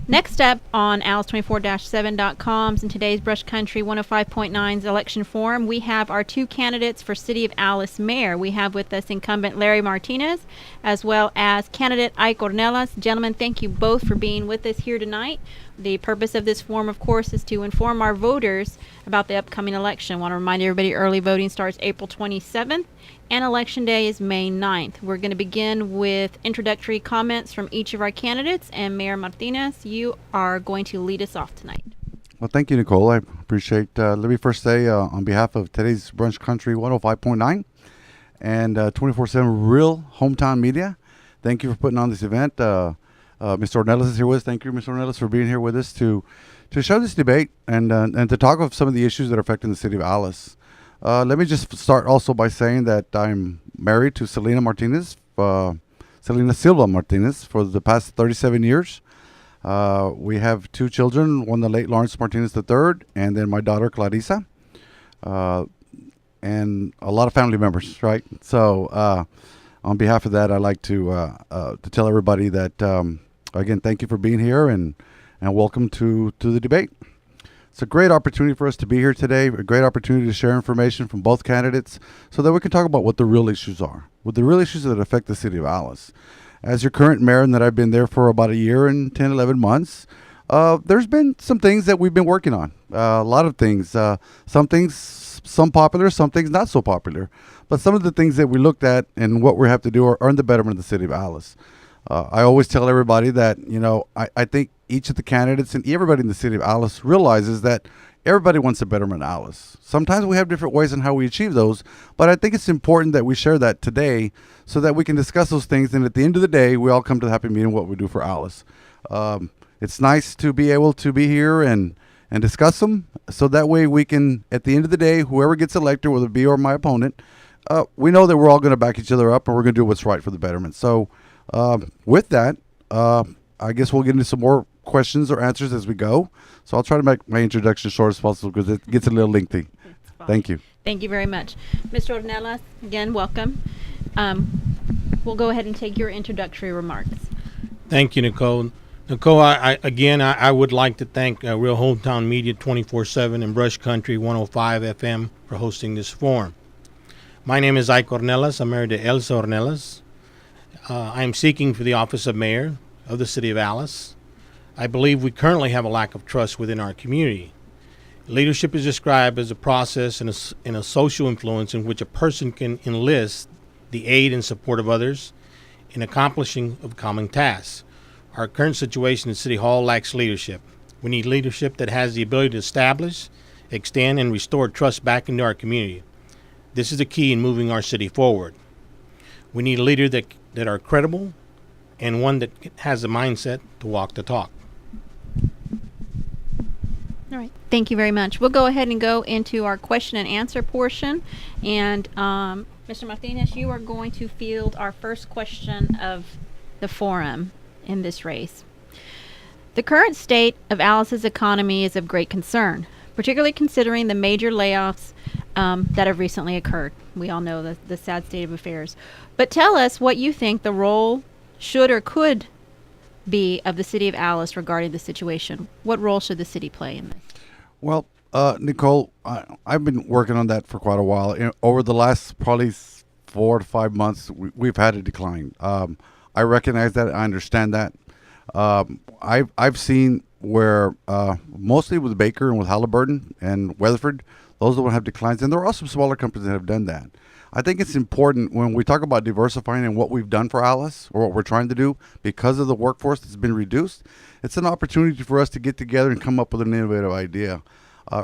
Next up on Alice24-7.com's and today's Brush Country 105.9's election forum, we have our two candidates for City of Alice Mayor. We have with us incumbent Larry Martinez as well as candidate Ike Ornelas. Gentlemen, thank you both for being with us here tonight. The purpose of this forum, of course, is to inform our voters about the upcoming election. I want to remind everybody early voting starts April 27th and Election Day is May 9th. We're going to begin with introductory comments from each of our candidates, and Mayor Martinez, you are going to lead us off tonight. Well, thank you, Nicole. I appreciate let me first say on behalf of today's Brunch Country 105.9 and 24/7 Real Hometown Media, thank you for putting on this event. Mr. Ornelas is here with us. Thank you, Mr. Ornelas, for being here with us to show this debate and to talk of some of the issues that are affecting the city of Alice. Let me just start also by saying that I'm married to Selena Silva Martinez for the past 37 years. We have two children, one the late Lawrence Martinez III, and then my daughter Clarissa, and a lot of family members, right? So on behalf of that, I'd like to tell everybody that, again, thank you for being here and welcome to the debate. It's a great opportunity for us to be here today, a great opportunity to share information from both candidates so that we can talk about what the real issues are, what the real issues that affect the city of Alice. As your current mayor, and that I've been there for about a year and 10, 11 months, there's been some things that we've been working on, a lot of things, some popular, some things not so popular. But some of the things that we looked at and what we have to do are in the betterment of the city of Alice. I always tell everybody that, I think each of the candidates and everybody in the city of Alice realizes that everybody wants a betterment of Alice. Sometimes we have different ways on how we achieve those, but I think it's important that we share that today so that we can discuss those things. And at the end of the day, we all come to the happy meeting what we do for Alice. It's nice to be able to be here and discuss them. So that way we can, at the end of the day, whoever gets elected, whether it be or my opponent, we know that we're all going to back each other up and we're going to do what's right for the betterment. So with that, I guess we'll get into some more questions or answers as we go. So I'll try to make my introduction short as possible because it gets a little lengthy. Thank you. Thank you very much. Mr. Ornelas, again, welcome. We'll go ahead and take your introductory remarks. Thank you, Nicole. Nicole, I would like to thank Real Hometown Media 24/7 and Brush Country 105 FM for hosting this forum. My name is Ike Ornelas. I'm married to Elsa Ornelas. I am seeking for the office of mayor of the city of Alice. I believe we currently have a lack of trust within our community. Leadership is described as a process and a social influence in which a person can enlist the aid and support of others in accomplishing of common tasks. Our current situation in City Hall lacks leadership. We need leadership that has the ability to establish, extend, and restore trust back into our community. This is the key in moving our city forward. We need a leader that are credible and one that has the mindset to walk the talk. All right. Thank you very much. We'll go ahead and go into our question and answer portion. And Mr. Martinez, you are going to field our first question of the forum in this race. The current state of Alice's economy is of great concern, particularly considering the major layoffs that have recently occurred. We all know the sad state of affairs. But tell us what you think the role should or could be of the city of Alice regarding the situation. What role should the city play in this? Well, Nicole, I've been working on that for quite a while. Over the last probably 4 to 5 months, we've had a decline. I recognize that. I understand that. I've seen where mostly with Baker and with Halliburton and Weatherford, those are the ones that have declines. And there are also smaller companies that have done that. I think it's important when we talk about diversifying and what we've done for Alice or what we're trying to do because of the workforce that's been reduced. It's an opportunity for us to get together and come up with an innovative idea.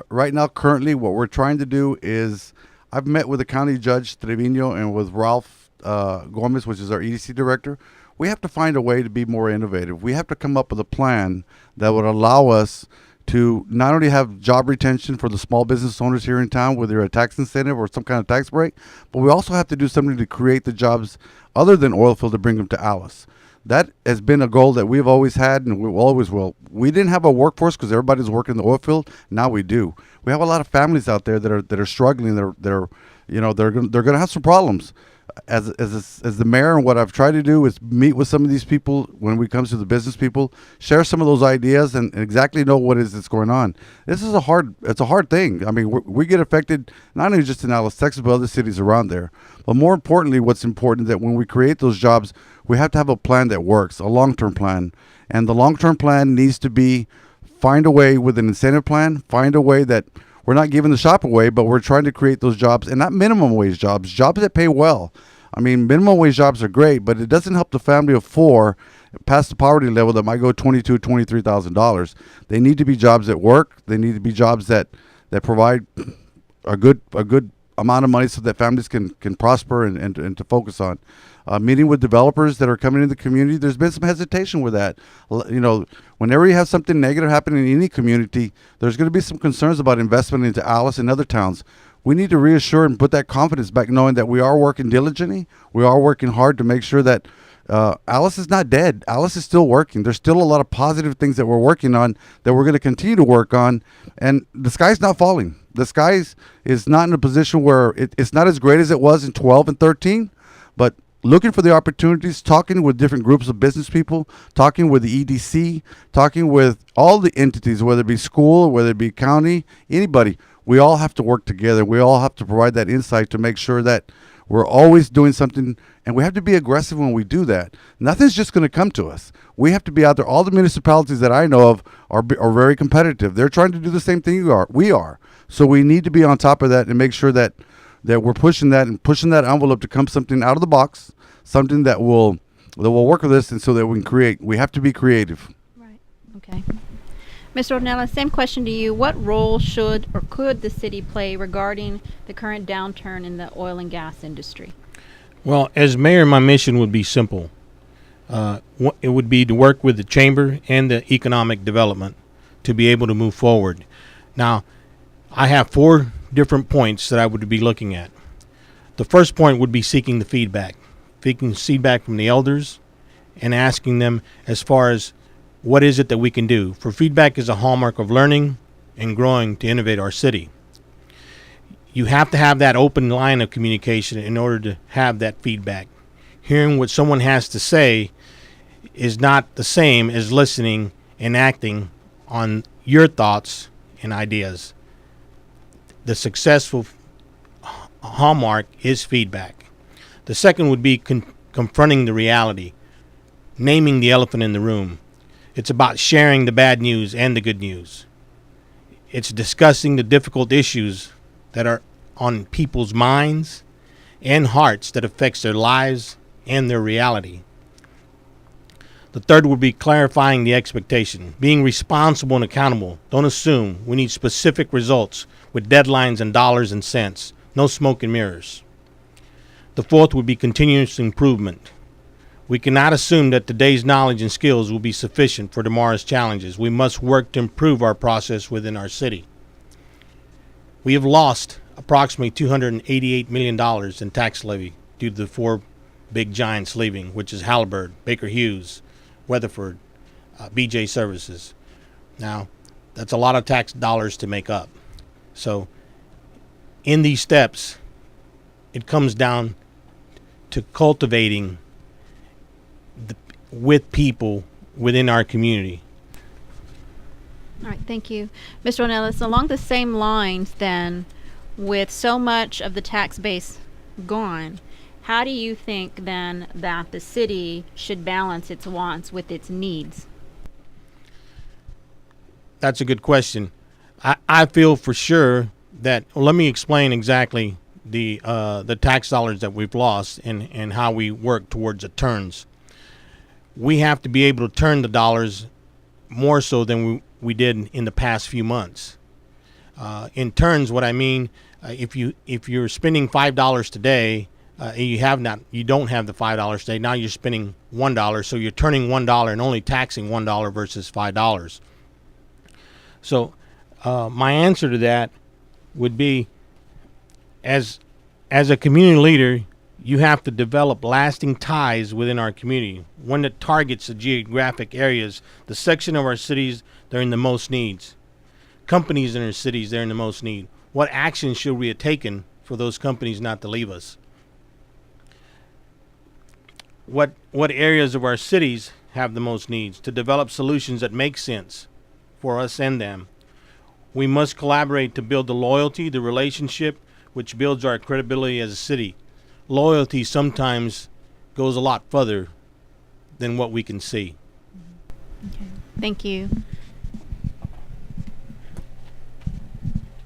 Right now, currently, what we're trying to do is I've met with the county judge Trevino and with Ralph Gomez, which is our EDC director. We have to find a way to be more innovative. We have to come up with a plan that would allow us to not only have job retention for the small business owners here in town, whether a tax incentive or some kind of tax break, but we also have to do something to create the jobs other than oil field to bring them to Alice. That has been a goal that we've always had and we always will. We didn't have a workforce because everybody's working in the oil field. Now we do. We have a lot of families out there that are struggling. They're going to have some problems. as the mayor, and what I've tried to do is meet with some of these people when it comes to the business people, share some of those ideas, and exactly know what is that's going on. This is it's a hard thing. I mean, we get affected not only just in Alice, Texas, but other cities around there. But more importantly, what's important that when we create those jobs, we have to have a plan that works, a long-term plan, and the long-term plan needs to be find a way with an incentive plan, find a way that we're not giving the shop away, but we're trying to create those jobs, and not minimum wage jobs, jobs that pay well. I mean, minimum wage jobs are great, but it doesn't help the family of four past the poverty level that might go $23,000. They need to be jobs that work. They need to be jobs that provide a good amount of money so that families can prosper and to focus on. Meeting with developers that are coming into the community, there's been some hesitation with that. You know, whenever you have something negative happening in any community, there's going to be some concerns about investment into Alice and other towns. We need to reassure and put that confidence back, knowing that we are working diligently. We are working hard to make sure that Alice is not dead. Alice is still working. There's still a lot of positive things that we're working on that we're going to continue to work on. And the sky's not falling. The sky is not in a position where it's not as great as it was in 12 and 13, but looking for the opportunities, talking with different groups of business people, talking with the EDC, talking with all the entities, whether it be school, whether it be county, anybody. We all have to work together. We all have to provide that insight to make sure that we're always doing something, and we have to be aggressive when we do that. Nothing's just going to come to us. We have to be out there. All the municipalities that I know of are very competitive. They're trying to do the same thing we are. So we need to be on top of that and make sure that we're pushing that envelope to come something out of the box, something that will work with us, and so that we can create. We have to be creative. Right. Okay. Mr. Ornella, same question to you. What role should or could the city play regarding the current downturn in the oil and gas industry? Well, as mayor, my mission would be simple. It would be to work with the chamber and the economic development to be able to move forward. Now, I have 4 different points that I would be looking at. The first point would be seeking the feedback from the elders and asking them as far as what is it that we can do. For feedback is a hallmark of learning and growing to innovate our city. You have to have that open line of communication in order to have that feedback. Hearing what someone has to say is not the same as listening and acting on your thoughts and ideas. The successful hallmark is feedback. The second would be confronting the reality, naming the elephant in the room. It's about sharing the bad news and the good news. It's discussing the difficult issues that are on people's minds and hearts that affects their lives and their reality. The third would be clarifying the expectation, being responsible and accountable. Don't assume. We need specific results with deadlines and dollars and cents. No smoke and mirrors. The fourth would be continuous improvement. We cannot assume that today's knowledge and skills will be sufficient for tomorrow's challenges. We must work to improve our process within our city. We have lost approximately $288 million in tax levy due to the 4 big giants leaving, which is Halliburton, Baker Hughes, Weatherford, BJ Services. Now, that's a lot of tax dollars to make up. So, in these steps, it comes down to cultivating with people within our community. All right, thank you. Mr. Ornelas, along the same lines then, with so much of the tax base gone, how do you think then that the city should balance its wants with its needs? That's a good question. I feel for sure that, well, let me explain exactly the tax dollars that we've lost and how we work towards the turns. We have to be able to turn the dollars more so than we did in the past few months. In turns, what I mean, if you're spending $5 today, you don't have the $5 today. Now you're spending $1, so you're turning $1 and only taxing $1 versus $5. So my answer to that would be, as a community leader, you have to develop lasting ties within our community, one that targets the geographic areas, the section of our cities that are in the most needs, companies in our cities that are in the most need. What actions should we have taken for those companies not to leave us? what areas of our cities have the most needs, to develop solutions that make sense for us and them. We must collaborate to build the loyalty, the relationship, which builds our credibility as a city. Loyalty sometimes goes a lot further than what we can see. Okay. Thank you.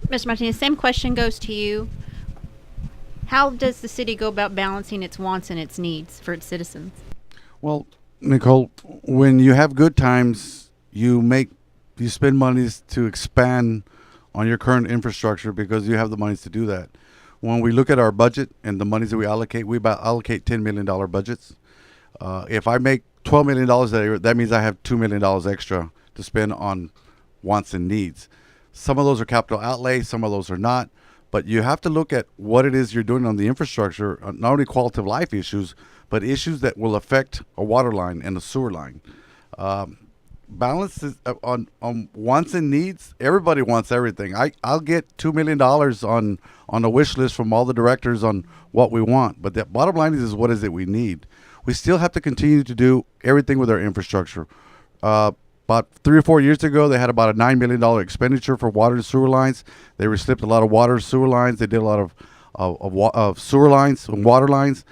Mr. Martinez, same question goes to you. How does the city go about balancing its wants and its needs for its citizens? Well, Nicole, when you have good times, you spend monies to expand on your current infrastructure because you have the monies to do that. When we look at our budget and the monies that we about allocate $10 million budgets. If I make $12 million that year, that means I have $2 million extra to spend on wants and needs. Some of those are capital outlay, some of those are not. But you have to look at what it is you're doing on the infrastructure, not only quality of life issues, but issues that will affect a water line and a sewer line. Balance is on wants and needs. Everybody wants everything. I'll get $2 million on a wish list from all the directors on what we want. But the bottom line is what is it we need. We still have to continue to do everything with our infrastructure. About 3 or 4 years ago, they had about a $9 million expenditure for water and sewer lines. They reslipped a lot of water and sewer lines. They did a lot of sewer lines and water lines.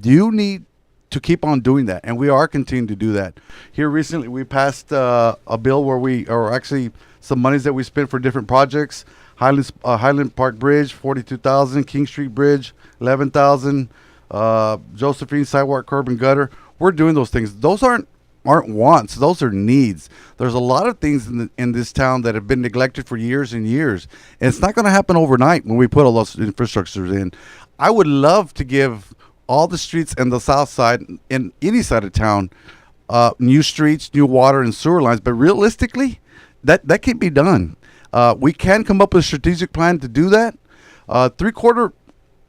You need to keep on doing that, and we are continuing to do that. Here recently, we passed a bill or actually some monies that we spent for different projects. Highland Park Bridge, $42,000. King Street Bridge, $11,000. Josephine sidewalk, curb and gutter. We're doing those things. Those aren't wants. Those are needs. There's a lot of things in this town that have been neglected for years and years, and it's not going to happen overnight when we put all those infrastructures in. I would love to give all the streets in the south side, in any side of town, new streets, new water and sewer lines, but realistically, that can't be done. We can come up with a strategic plan to do that.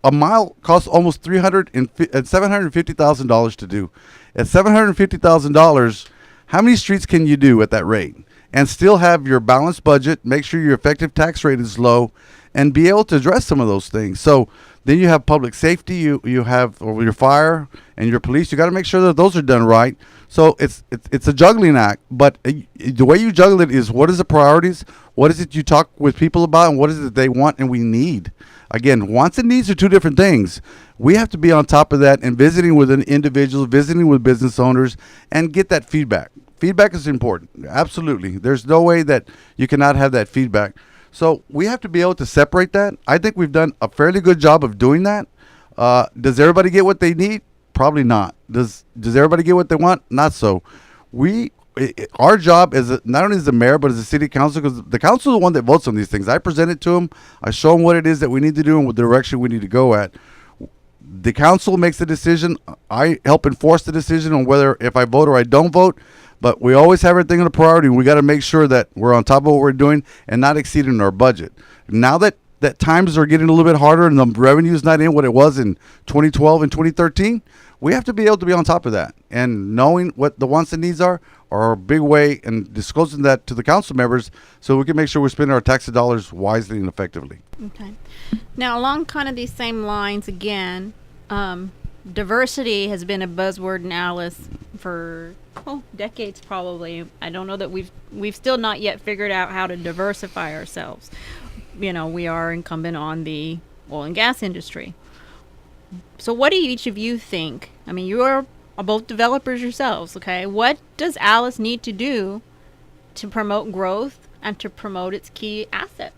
A mile costs almost $750,000 to do. At $750,000, how many streets can you do at that rate? And still have your balanced budget, make sure your effective tax rate is low, and be able to address some of those things. So then you have public safety, you have your fire and your police. You got to make sure that those are done right. So it's a juggling act, but the way you juggle it is what is the priorities, what is it you talk with people about, and what is it they want and we need. Again, wants and needs are two different things. We have to be on top of that and visiting with an individual, visiting with business owners, and get that feedback. Feedback is important. Absolutely. There's no way that you cannot have that feedback. So we have to be able to separate that. I think we've done a fairly good job of doing that. Does everybody get what they need? Probably not. Does everybody get what they want? Not so. Our job is not only as the mayor, but as the city council, because the council is the one that votes on these things. I present it to them. I show them what it is that we need to do and what direction we need to go at. The council makes the decision. I help enforce the decision on whether if I vote or I don't vote. But we always have everything in a priority. We got to make sure that we're on top of what we're doing and not exceeding our budget. Now that times are getting a little bit harder and the revenue is not in what it was in 2012 and 2013, we have to be able to be on top of that. And knowing what the wants and needs are a big way, and disclosing that to the council members so we can make sure we're spending our tax dollars wisely and effectively. Okay. Now, along kind of these same lines again, diversity has been a buzzword in Alice for decades probably. I don't know that we've still not yet figured out how to diversify ourselves. You know, we are incumbent on the oil and gas industry. So what do each of you think? I mean, you are both developers yourselves, okay? What does Alice need to do to promote growth and to promote its key assets?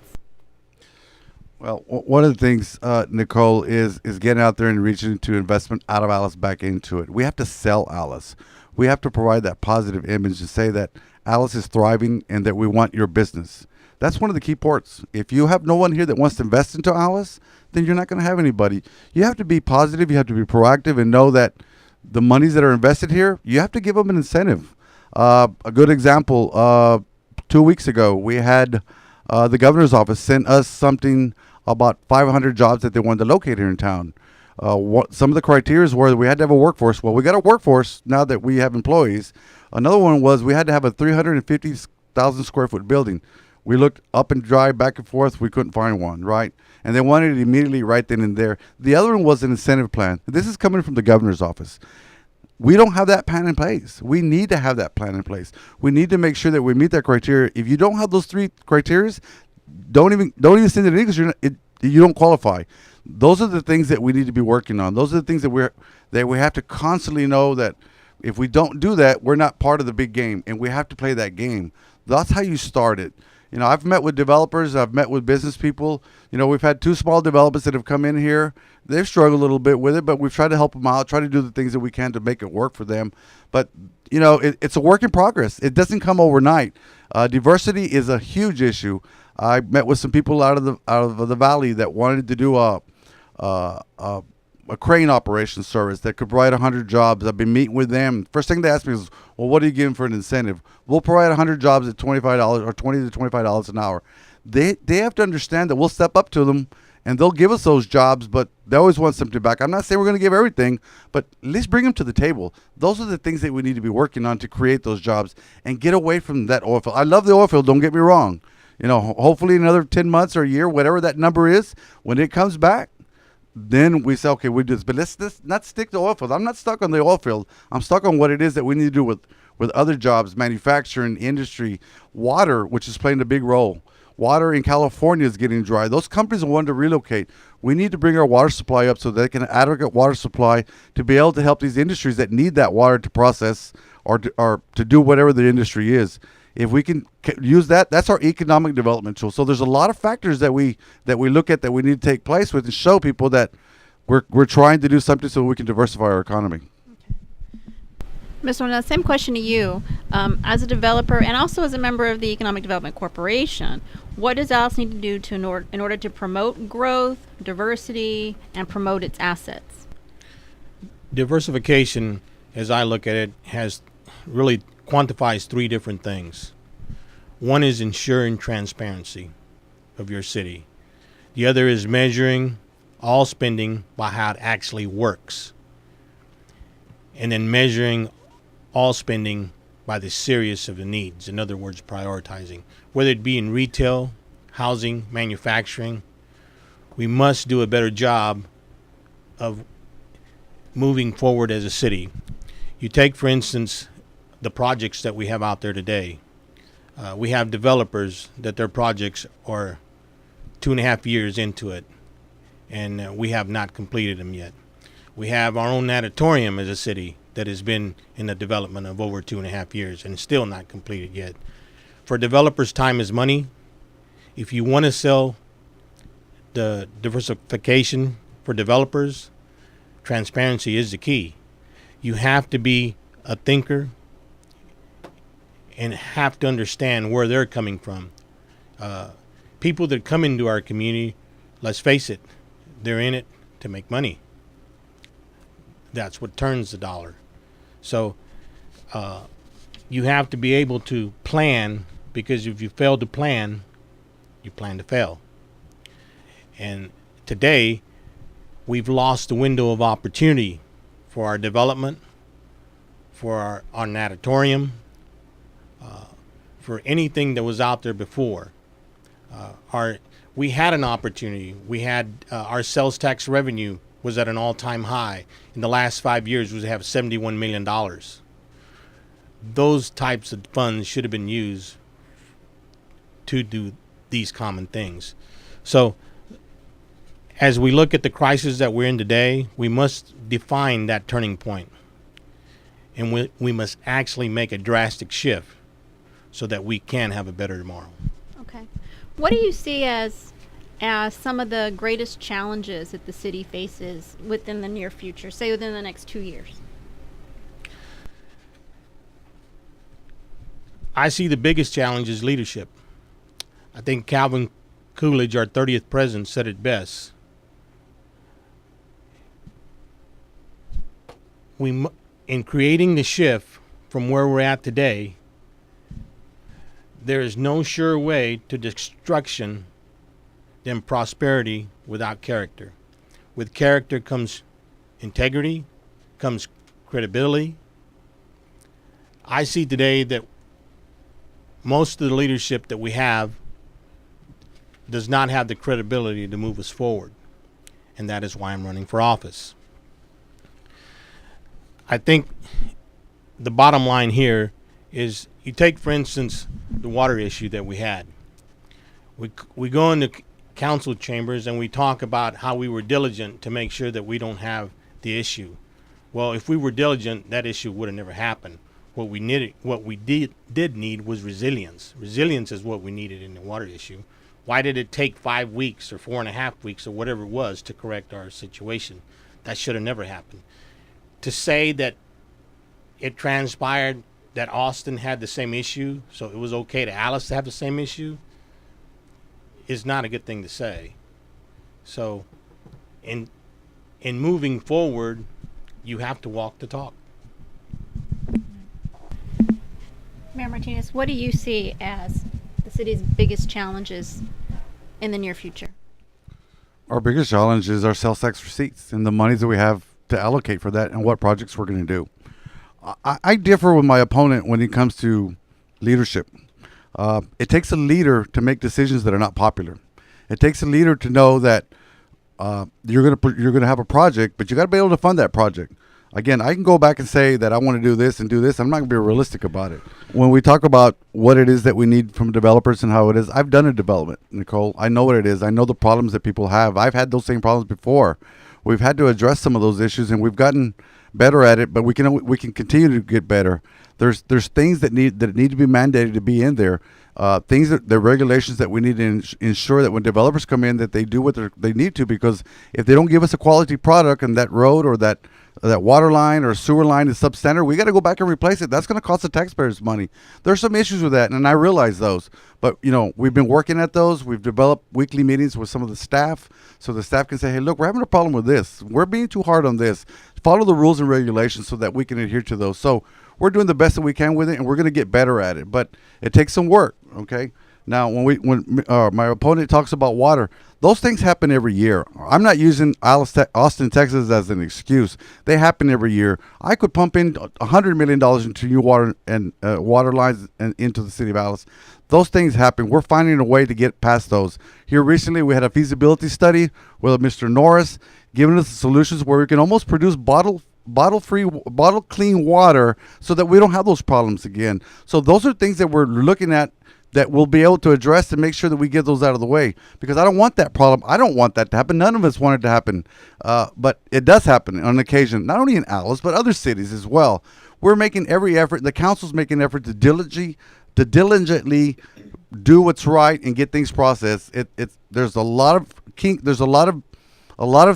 Well, one of the things, Nicole, is getting out there and reaching to investment out of Alice back into it. We have to sell Alice. We have to provide that positive image to say that Alice is thriving and that we want your business. That's one of the key parts. If you have no one here that wants to invest into Alice, then you're not going to have anybody. You have to be positive. You have to be proactive and know that the monies that are invested here, you have to give them an incentive. A good example, 2 weeks ago, we had the governor's office sent us something about 500 jobs that they wanted to locate here in town. Some of the criteria were that we had to have a workforce. Well, we got a workforce now that we have employees. Another one was we had to have a 350,000 square foot building. We looked up and drive back and forth. We couldn't find one, right? And they wanted it immediately right then and there. The other one was an incentive plan. This is coming from the governor's office. We don't have that plan in place. We need to have that plan in place. We need to make sure that we meet that criteria. If you don't have those three criteria, don't even send it in because you don't qualify. Those are the things that we need to be working on. Those are the things that we have to constantly know that if we don't do that, we're not part of the big game, and we have to play that game. That's how you start it. I've met with developers. I've met with business people. We've had 2 small developers that have come in here. They've struggled a little bit with it, but we've tried to help them out, try to do the things that we can to make it work for them. But, it's a work in progress. It doesn't come overnight. Diversity is a huge issue. I met with some people out of the valley that wanted to do a crane operation service that could provide 100 jobs. I've been meeting with them. First thing they asked me is, well, what are you giving for an incentive? We'll provide 100 jobs at $25 or $20 to $25 an hour. They have to understand that we'll step up to them and they'll give us those jobs, but they always want something back. I'm not saying we're going to give everything, but at least bring them to the table. Those are the things that we need to be working on to create those jobs and get away from that oil field. I love the oil field, don't get me wrong. Hopefully another 10 months or a year, whatever that number is, when it comes back, then we say, okay, we do this. But let's not stick to oil field. I'm not stuck on the oil field. I'm stuck on what it is that we need to do with other jobs, manufacturing, industry, water, which is playing a big role. Water in California is getting dry. Those companies want to relocate. We need to bring our water supply up so they can adequate water supply to be able to help these industries that need that water to process or to do whatever the industry is. If we can use that, that's our economic development tool. So there's a lot of factors that we look at that we need to take place with and show people that we're trying to do something so we can diversify our economy. Mr. Ronell, same question to you. As a developer and also as a member of the Economic Development Corporation, what does Alice need to do in order to promote growth, diversity, and promote its assets? Diversification, as I look at it, has really quantifies 3 different things. One is ensuring transparency of your city. The other is measuring all spending by how it actually works. And then measuring all spending by the serious of the needs. In other words, prioritizing. Whether it be in retail, housing, manufacturing, we must do a better job of moving forward as a city. You take, for instance, the projects that we have out there today. We have developers that their projects are 2.5 years into it, and we have not completed them yet. We have our own natatorium as a city that has been in the development of over 2.5 years and still not completed yet. For developers, time is money. If you want to sell the diversification for developers, transparency is the key. You have to be a thinker and have to understand where they're coming from. People that come into our community, let's face it, they're in it to make money. That's what turns the dollar. So you have to be able to plan, because if you fail to plan, you plan to fail. And today, we've lost the window of opportunity for our development, for our natatorium, for anything that was out there before. We had an opportunity. We had our sales tax revenue was at an all-time high. In the last 5 years, we have $71 million. Those types of funds should have been used to do these common things. So as we look at the crisis that we're in today, we must define that turning point. And we must actually make a drastic shift so that we can have a better tomorrow. Okay. What do you see as some of the greatest challenges that the city faces within the near future, say within the next 2 years? I see the biggest challenge is leadership. I think Calvin Coolidge, our 30th president, said it best. In creating the shift from where we're at today, there is no sure way to destruction than prosperity without character. With character comes integrity, comes credibility. I see today that most of the leadership that we have does not have the credibility to move us forward. And that is why I'm running for office. I think the bottom line here is, you take, for instance, the water issue that we had. We go into council chambers and we talk about how we were diligent to make sure that we don't have the issue. Well, if we were diligent, that issue would have never happened. What we did need was resilience. Resilience is what we needed in the water issue. Why did it take 5 weeks or 4.5 weeks or whatever it was to correct our situation? That should have never happened. To say that it transpired that Austin had the same issue, so it was okay to Alice to have the same issue, is not a good thing to say. So in moving forward, you have to walk the talk. Mayor Martinez, what do you see as the city's biggest challenges in the near future? Our biggest challenge is our sales tax receipts and the monies that we have to allocate for that and what projects we're going to do. I differ with my opponent when it comes to leadership. It takes a leader to make decisions that are not popular. It takes a leader to know that you're going to have a project, but you got to be able to fund that project. Again, I can go back and say that I want to do this and do this. I'm not going to be realistic about it. When we talk about what it is that we need from developers and how it is, I've done a development, Nicole. I know what it is. I know the problems that people have. I've had those same problems before. We've had to address some of those issues, and we've gotten better at it, but we can continue to get better. There's things that need to be mandated to be in there. Things that the regulations that we need to ensure that when developers come in, that they do what they need to, because if they don't give us a quality product and that road or that water line or sewer line is substandard, we got to go back and replace it. That's going to cost the taxpayers money. There's some issues with that, and I realize those. But, we've been working at those. We've developed weekly meetings with some of the staff, so the staff can say, hey, look, we're having a problem with this. We're being too hard on this. Follow the rules and regulations so that we can adhere to those. So we're doing the best that we can with it, and we're going to get better at it. But it takes some work, okay? Now, when my opponent talks about water, those things happen every year. I'm not using Austin, Texas as an excuse. They happen every year. I could pump in $100 million into new water and water lines and into the city of Alice. Those things happen. We're finding a way to get past those. Here recently, we had a feasibility study with Mr. Norris giving us solutions where we can almost produce bottle clean water so that we don't have those problems again. So those are things that we're looking at that we'll be able to address to make sure that we get those out of the way, because I don't want that problem. I don't want that to happen. None of us want it to happen, but it does happen on occasion, not only in Alice, but other cities as well. We're making every effort. The council's making effort to diligently do what's right and get things processed. There's a lot of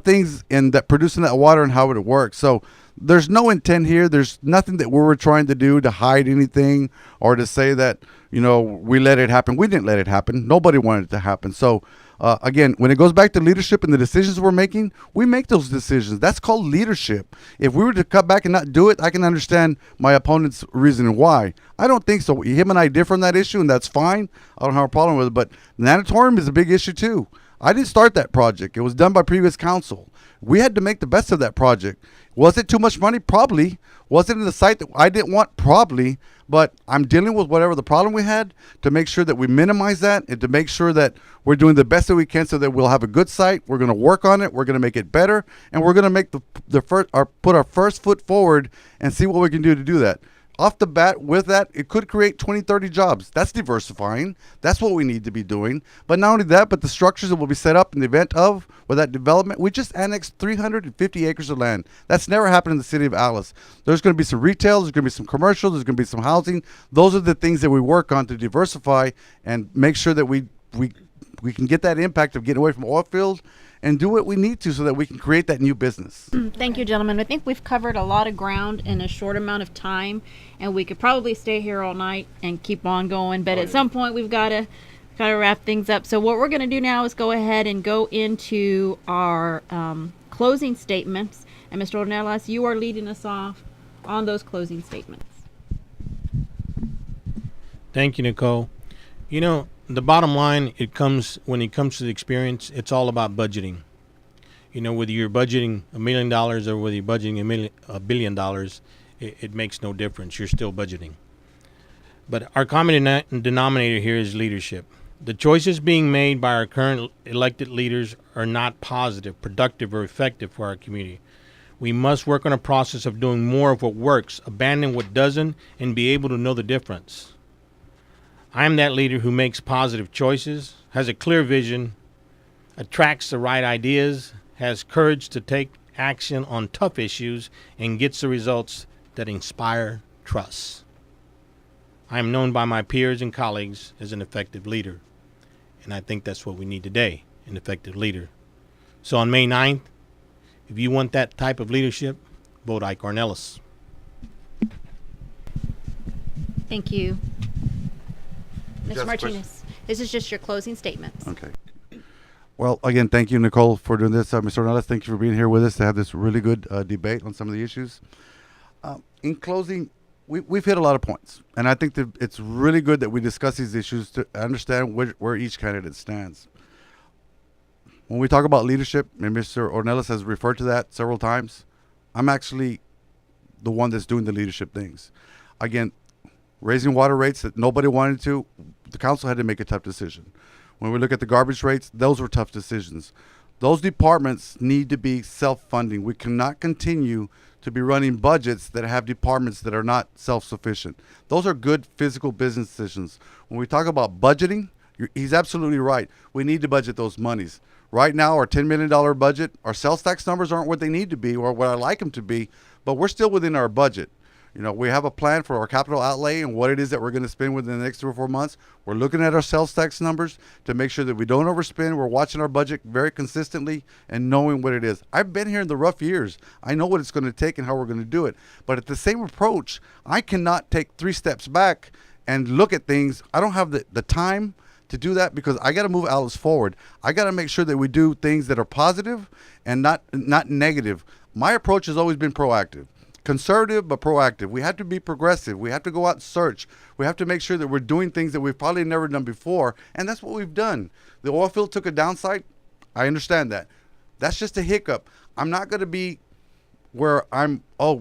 things in that producing that water and how it works. So there's no intent here. There's nothing that we were trying to do to hide anything or to say that, we let it happen. We didn't let it happen. Nobody wanted it to happen. So, again, when it goes back to leadership and the decisions we're making, we make those decisions. That's called leadership. If we were to cut back and not do it, I can understand my opponent's reason why. I don't think so. Him and I differ on that issue, and that's fine. I don't have a problem with it. But the natatorium is a big issue, too. I didn't start that project. It was done by previous council. We had to make the best of that project. Was it too much money? Probably. Was it in the site that I didn't want? Probably. But I'm dealing with whatever the problem we had to make sure that we minimize that and to make sure that we're doing the best that we can so that we'll have a good site. We're going to work on it. We're going to make it better. And we're going to make put our first foot forward and see what we can do to do that. Off the bat with that, it could create 20, 30 jobs. That's diversifying. That's what we need to be doing. But not only that, but the structures that will be set up in the event of with that development. We just annexed 350 acres of land. That's never happened in the city of Alice. There's going to be some retail. There's going to be some commercial. There's going to be some housing. Those are the things that we work on to diversify and make sure that we can get that impact of getting away from oil fields and do what we need to so that we can create that new business. Thank you, gentlemen. I think we've covered a lot of ground in a short amount of time, and we could probably stay here all night and keep on going. But at some point, we've got to wrap things up. So what we're going to do now is go ahead and go into our closing statements. And Mr. Ornelas, you are leading us off on those closing statements. Thank you, Nicole. The bottom line, when it comes to the experience, it's all about budgeting. Whether you're budgeting $1 million or whether you're budgeting $1 billion, it makes no difference. You're still budgeting. But our common denominator here is leadership. The choices being made by our current elected leaders are not positive, productive, or effective for our community. We must work on a process of doing more of what works, abandon what doesn't, and be able to know the difference. I am that leader who makes positive choices, has a clear vision, attracts the right ideas, has courage to take action on tough issues, and gets the results that inspire trust. I am known by my peers and colleagues as an effective leader, and I think that's what we need today, an effective leader. So on May 9th, if you want that type of leadership, vote Ike Ornelas. Thank you. Mr. Just Martinez, this is just your closing statements. Okay. Well, again, thank you, Nicole, for doing this. Mr. Ornelas, thank you for being here with us to have this really good debate on some of the issues. In closing, we've hit a lot of points, and I think that it's really good that we discuss these issues to understand where each candidate stands. When we talk about leadership, and Mr. Ornelas has referred to that several times, I'm actually the one that's doing the leadership things. Again, raising water rates that nobody wanted to, the council had to make a tough decision. When we look at the garbage rates, those were tough decisions. Those departments need to be self-funding. We cannot continue to be running budgets that have departments that are not self-sufficient. Those are good physical business decisions. When we talk about budgeting, he's absolutely right. We need to budget those monies. Right now, our $10 million budget, our sales tax numbers aren't what they need to be or what I like them to be, but we're still within our budget. You know, we have a plan for our capital outlay and what it is that we're going to spend within the next 3 or 4 months. We're looking at our sales tax numbers to make sure that we don't overspend. We're watching our budget very consistently and knowing what it is. I've been here in the rough years. I know what it's going to take and how we're going to do it. But at the same approach, I cannot take 3 steps back and look at things. I don't have the time to do that because I got to move Alice forward. I got to make sure that we do things that are positive and not negative. My approach has always been proactive. Conservative but proactive. We have to be progressive. We have to go out and search. We have to make sure that we're doing things that we've probably never done before, and that's what we've done. The oil field took a downside. I understand that. That's just a hiccup. I'm not going to be where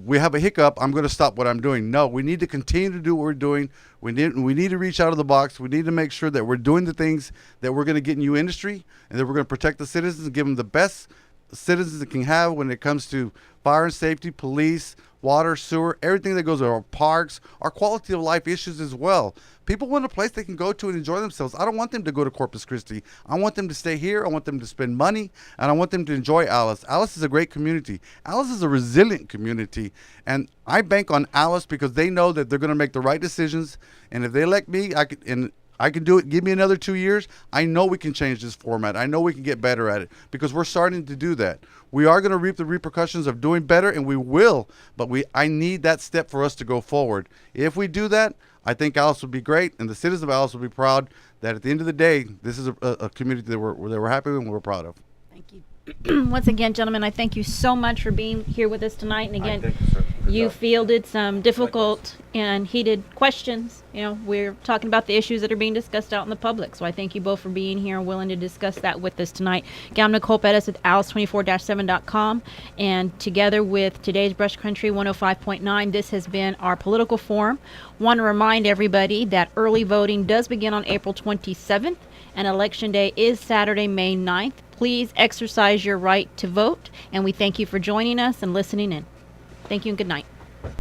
we have a hiccup, I'm going to stop what I'm doing. No, we need to continue to do what we're doing. We need to reach out of the box. We need to make sure that we're doing the things that we're going to get new industry and that we're going to protect the citizens and give them the best citizens can have when it comes to fire and safety, police, water, sewer, everything that goes with our parks, our quality of life issues as well. People want a place they can go to and enjoy themselves. I don't want them to go to Corpus Christi. I want them to stay here. I want them to spend money, and I want them to enjoy Alice. Alice is a great community. Alice is a resilient community, and I bank on Alice because they know that they're going to make the right decisions, and if they elect me, I can do it. Give me another 2 years. I know we can change this format. I know we can get better at it because we're starting to do that. We are going to reap the repercussions of doing better, and we will, but I need that step for us to go forward. If we do that, I think Alice will be great, and the citizens of Alice will be proud that at the end of the day, this is a community that we're happy with and we're proud of. Thank you. Once again, gentlemen, I thank you so much for being here with us tonight. And again, Thank you, sir. you fielded some difficult and heated questions. You know, we're talking about the issues that are being discussed out in the public. So I thank you both for being here and willing to discuss that with us tonight. Again, I'm Nicole Pettis with alice24-7.com. And together with today's Brush Country 105.9, this has been our political forum. Want to remind everybody that early voting does begin on April 27th, and Election Day is Saturday, May 9th. Please exercise your right to vote, and we thank you for joining us and listening in. Thank you and good night.